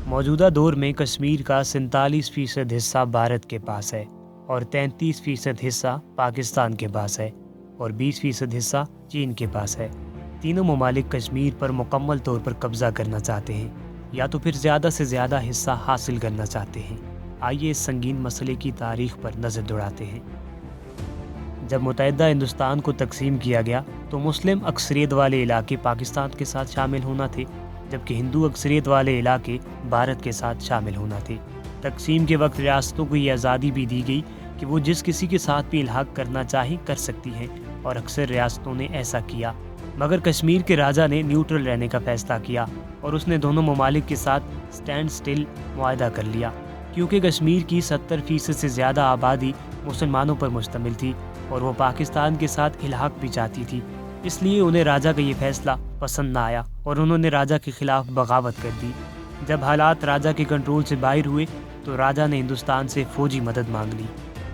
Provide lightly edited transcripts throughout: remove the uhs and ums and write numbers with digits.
موجودہ دور میں کشمیر کا 47% حصہ بھارت کے پاس ہے اور 33% حصہ پاکستان کے پاس ہے اور 20% حصہ چین کے پاس ہے۔ تینوں ممالک کشمیر پر مکمل طور پر قبضہ کرنا چاہتے ہیں یا تو پھر زیادہ سے زیادہ حصہ حاصل کرنا چاہتے ہیں۔ آئیے اس سنگین مسئلے کی تاریخ پر نظر دوڑاتے ہیں۔ جب متحدہ ہندوستان کو تقسیم کیا گیا تو مسلم اکثریت والے علاقے پاکستان کے ساتھ شامل ہونا تھے، جبکہ ہندو اکثریت والے علاقے بھارت کے ساتھ شامل ہونا تھے۔ تقسیم کے وقت ریاستوں کو یہ آزادی بھی دی گئی کہ وہ جس کسی کے ساتھ بھی الحاق کرنا چاہیں کر سکتی ہیں، اور اکثر ریاستوں نے ایسا کیا۔ مگر کشمیر کے راجا نے نیوٹرل رہنے کا فیصلہ کیا اور اس نے دونوں ممالک کے ساتھ سٹینڈ سٹل معاہدہ کر لیا۔ کیونکہ کشمیر کی 70% سے زیادہ آبادی مسلمانوں پر مشتمل تھی اور وہ پاکستان کے ساتھ الحاق بھی چاہتی تھی، اس لیے انہیں راجا کا یہ فیصلہ پسند نہ آیا اور انہوں نے راجا کے خلاف بغاوت کر دی۔ جب حالات راجا کے کنٹرول سے باہر ہوئے تو راجا نے ہندوستان سے فوجی مدد مانگ لی،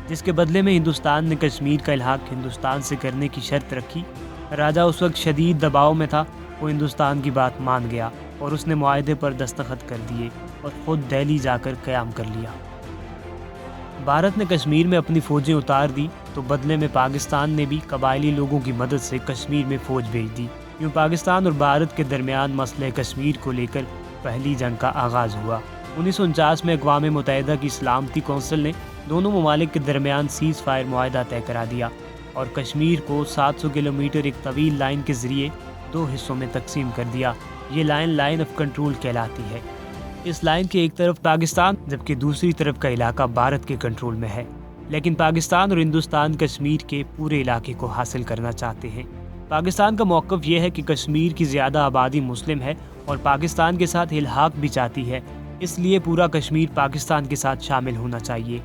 جس کے بدلے میں ہندوستان نے کشمیر کا الحاق ہندوستان سے کرنے کی شرط رکھی۔ راجا اس وقت شدید دباؤ میں تھا، وہ ہندوستان کی بات مان گیا اور اس نے معاہدے پر دستخط کر دیے اور خود دہلی جا کر قیام کر لیا۔ بھارت نے کشمیر میں اپنی فوجیں اتار دی تو بدلے میں پاکستان نے بھی قبائلی لوگوں کی مدد سے کشمیر میں فوج بھیج دی۔ یوں پاکستان اور بھارت کے درمیان مسئلہ کشمیر کو لے کر پہلی جنگ کا آغاز ہوا۔ 1949 میں اقوام متحدہ کی سلامتی کونسل نے دونوں ممالک کے درمیان سیز فائر معاہدہ طے کرا دیا اور کشمیر کو 700 کلومیٹر ایک طویل لائن کے ذریعے 2 حصوں میں تقسیم کر دیا۔ یہ لائن آف کنٹرول کہلاتی ہے۔ اس لائن کے ایک طرف پاکستان جبکہ دوسری طرف کا علاقہ بھارت کے کنٹرول میں ہے، لیکن پاکستان اور ہندوستان کشمیر کے پورے علاقے کو حاصل کرنا چاہتے ہیں۔ پاکستان کا موقف یہ ہے کہ کشمیر کی زیادہ آبادی مسلم ہے اور پاکستان کے ساتھ الحاق بھی چاہتی ہے، اس لیے پورا کشمیر پاکستان کے ساتھ شامل ہونا چاہیے۔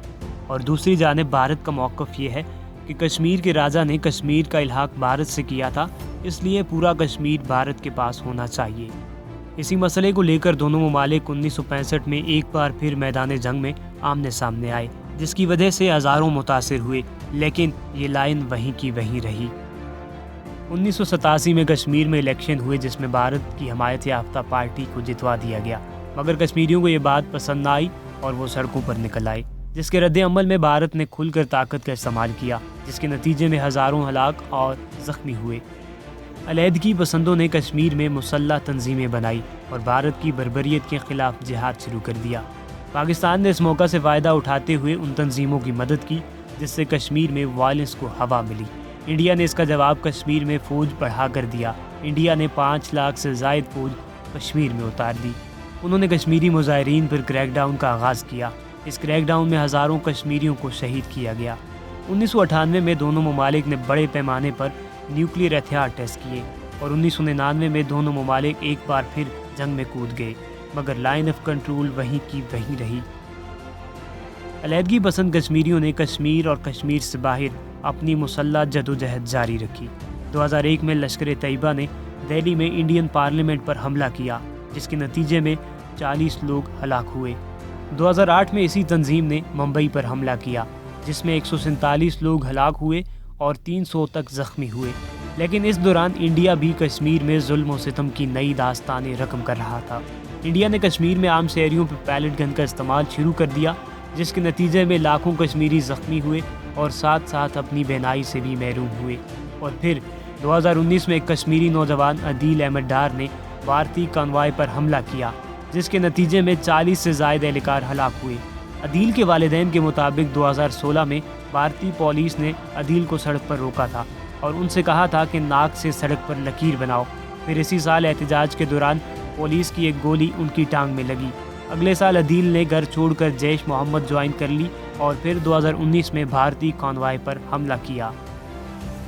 اور دوسری جانب بھارت کا موقف یہ ہے کہ کشمیر کے راجا نے کشمیر کا الحاق بھارت سے کیا تھا، اس لیے پورا کشمیر بھارت کے پاس ہونا چاہیے۔ اسی مسئلے کو لے کر دونوں ممالک 1965 میں ایک بار پھر میدان جنگ میں آمنے سامنے آئے، جس کی وجہ سے ہزاروں متاثر ہوئے، لیکن یہ لائن وہیں کی وہیں رہی۔ 1987 میں کشمیر میں الیکشن ہوئے جس میں بھارت کی حمایت یافتہ پارٹی کو جتوا دیا گیا، مگر کشمیریوں کو یہ بات پسند نہ آئی اور وہ سڑکوں پر نکل آئے، جس کے رد عمل میں بھارت نے کھل کر طاقت کا استعمال کیا، جس کے نتیجے میں ہزاروں ہلاک اور زخمی ہوئے۔ علیحدگی پسندوں نے کشمیر میں مسلح تنظیمیں بنائی اور بھارت کی بربریت کے خلاف جہاد شروع کر دیا۔ پاکستان نے اس موقع سے فائدہ اٹھاتے ہوئے ان تنظیموں کی مدد کی جس سے کشمیر میں وائلنس کو ہوا ملی۔ انڈیا نے اس کا جواب کشمیر میں فوج بڑھا کر دیا۔ انڈیا نے 5 لاکھ سے زائد فوج کشمیر میں اتار دی۔ انہوں نے کشمیری مظاہرین پر کریک ڈاؤن کا آغاز کیا۔ اس کریک ڈاؤن میں ہزاروں کشمیریوں کو شہید کیا گیا۔ 1998 میں دونوں ممالک نے بڑے پیمانے پر نیوکلیئر ہتھیار ٹیسٹ کیے اور 1999 میں دونوں ممالک ایک بار پھر جنگ میں کود گئے، مگر لائن آف کنٹرول وہیں کی وہیں رہی۔ علیحدگی پسند کشمیریوں نے کشمیر اور کشمیر سے باہر اپنی مسلح جدوجہد جاری رکھی۔ 2001 میں لشکر طیبہ نے دہلی میں انڈین پارلیمنٹ پر حملہ کیا، جس کے نتیجے میں 40 لوگ ہلاک ہوئے۔ 2008 میں اسی تنظیم نے ممبئی پر حملہ کیا، جس میں 147 لوگ ہلاک ہوئے اور 300 تک زخمی ہوئے۔ لیکن اس دوران انڈیا بھی کشمیر میں ظلم و ستم کی نئی داستانیں رقم کر رہا تھا۔ انڈیا نے کشمیر میں عام شہریوں پر پیلٹ گن کا استعمال شروع کر دیا، جس کے نتیجے میں لاکھوں کشمیری زخمی ہوئے اور ساتھ ساتھ اپنی بہنائی سے بھی محروم ہوئے۔ اور پھر 2019 میں ایک کشمیری نوجوان عدیل احمد ڈار نے بھارتی کانوائے پر حملہ کیا، جس کے نتیجے میں 40 سے زائد اہلکار ہلاک ہوئے۔ عدیل کے والدین کے مطابق 2016 میں بھارتی پولیس نے عدیل کو سڑک پر روکا تھا اور ان سے کہا تھا کہ ناک سے سڑک پر لکیر بناؤ۔ پھر اسی سال احتجاج کے دوران پولیس کی ایک گولی ان کی ٹانگ میں لگی۔ اگلے سال عدیل نے گھر چھوڑ کر جیش محمد جوائن کر لی اور پھر 2019 میں بھارتی کانوائے پر حملہ کیا۔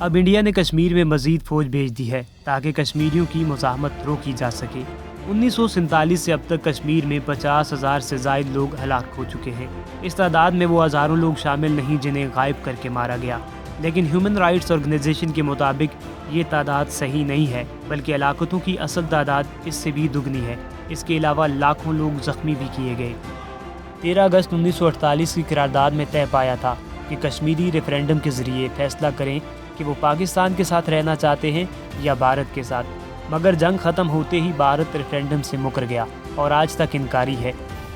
اب انڈیا نے کشمیر میں مزید فوج بھیج دی ہے تاکہ کشمیریوں کی مزاحمت روکی جا سکے۔ 1947 سے اب تک کشمیر میں 50,000 سے زائد لوگ ہلاک ہو چکے ہیں۔ اس تعداد میں وہ ہزاروں لوگ شامل نہیں جنہیں غائب کر کے مارا گیا، لیکن ہیومن رائٹس آرگنائزیشن کے مطابق یہ تعداد صحیح نہیں ہے، بلکہ ہلاکتوں کی اصل تعداد اس سے بھی دگنی ہے۔ اس کے علاوہ لاکھوں لوگ زخمی بھی کیے گئے۔ 13 اگست 1948 کی قرارداد میں طے پایا تھا کہ کشمیری ریفرینڈم کے ذریعے فیصلہ کریں کہ وہ پاکستان کے ساتھ رہنا چاہتے ہیں یا بھارت کے ساتھ، مگر جنگ ختم ہوتے ہی بھارت ریفرینڈم سے مکر گیا اور آج تک انکاری ہے۔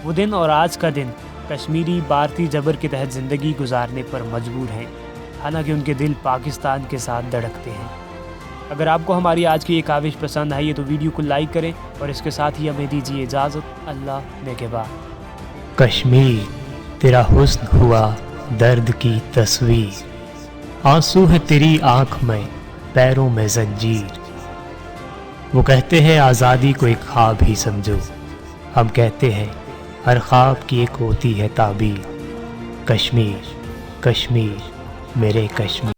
وہ دن اور آج کا دن کشمیری بھارتی جبر کے تحت زندگی گزارنے پر مجبور ہیں، حالانکہ ان کے دل پاکستان کے ساتھ دھڑکتے ہیں۔ اگر آپ کو ہماری آج کی یہ کاوش پسند آئی ہے تو ویڈیو کو لائک کریں اور اس کے ساتھ ہی ہمیں دیجیے اجازت۔ اللہ نگہبان۔ کشمیر تیرا حسن ہوا درد کی تصویر، آنسو ہے تیری آنکھ میں پیروں میں زنجیر۔ وہ کہتے ہیں آزادی کو ایک خواب ہی سمجھو، ہم کہتے ہیں ہر خواب کی ایک ہوتی ہے تعبیر۔ کشمیر کشمیر میرے کشمیر۔